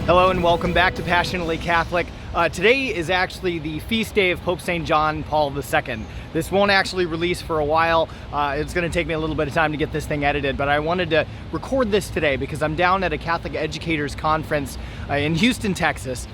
Hello and welcome back to Passionately Catholic. Today is actually the feast day of Pope St. John Paul II. This won't actually release for a while. It's going to take me a little bit of time to get this thing edited, but I wanted to record this today because I'm down at a Catholic Educators conference in Houston, Texas.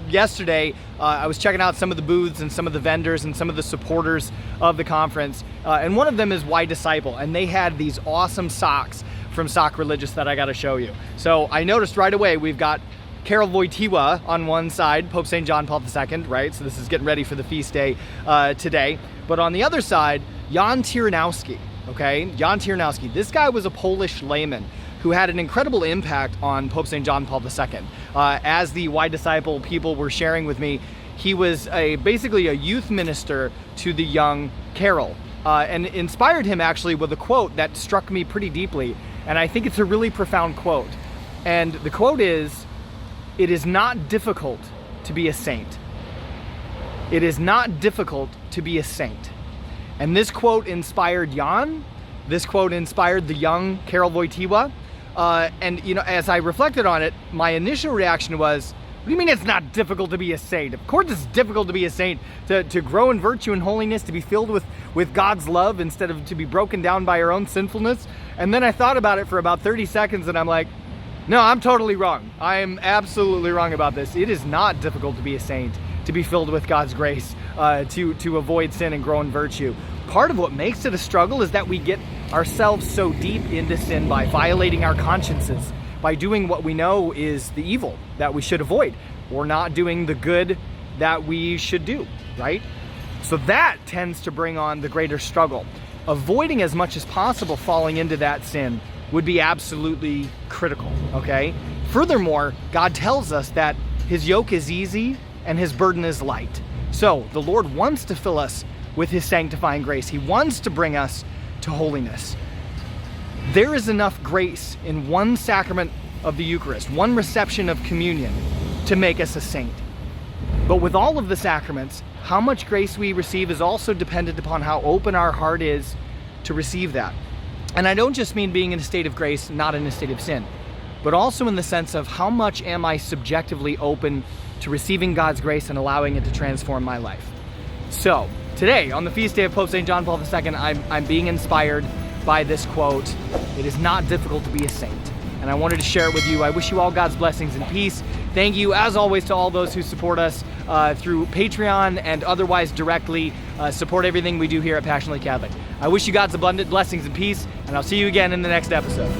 Yesterday, I was checking out some of the booths and some of the vendors and some of the supporters of the conference. And one of them is Why Disciple, and they had these awesome socks from Sock Religious that I got to show you. So I noticed right away we've got Karol Wojtyla on one side, Pope St. John Paul II, right? So this is getting ready for the feast day today. But on the other side, Jan Tyranowski, okay? Jan Tyranowski, this guy was a Polish layman who had an incredible impact on Pope St. John Paul II. As the Why Disciple people were sharing with me, he was basically a youth minister to the young Karol, and inspired him actually with a quote that struck me pretty deeply. And I think it's a really profound quote. And the quote is, "It is not difficult to be a saint. It is not difficult to be a saint." And this quote inspired Jan. This quote inspired the young Karol Wojtyla. And you know, as I reflected on it, my initial reaction was, what do you mean it's not difficult to be a saint? Of course it's difficult to be a saint, to grow in virtue and holiness, to be filled with God's love instead of to be broken down by our own sinfulness. And then I thought about it for about 30 seconds and I'm like, no, I'm totally wrong. I am absolutely wrong about this. It is not difficult to be a saint, to be filled with God's grace, to avoid sin and grow in virtue. Part of what makes it a struggle is that we get ourselves so deep into sin by violating our consciences, by doing what we know is the evil that we should avoid, or not doing the good that we should do, right? So that tends to bring on the greater struggle. Avoiding as much as possible falling into that sin would be absolutely critical, okay? Furthermore, God tells us that his yoke is easy and his burden is light. So the Lord wants to fill us with his sanctifying grace. He wants to bring us to holiness. There is enough grace in one sacrament of the Eucharist, one reception of communion, to make us a saint. But with all of the sacraments, how much grace we receive is also dependent upon how open our heart is to receive that. And I don't just mean being in a state of grace, not in a state of sin, but also in the sense of how much am I subjectively open to receiving God's grace and allowing it to transform my life. So today, on the feast day of Pope St. John Paul II, I'm being inspired by this quote, "It is not difficult to be a saint." And I wanted to share it with you. I wish you all God's blessings and peace. Thank you, as always, to all those who support us through Patreon and otherwise directly support everything we do here at Passionately Catholic. I wish you God's abundant blessings and peace, and I'll see you again in the next episode.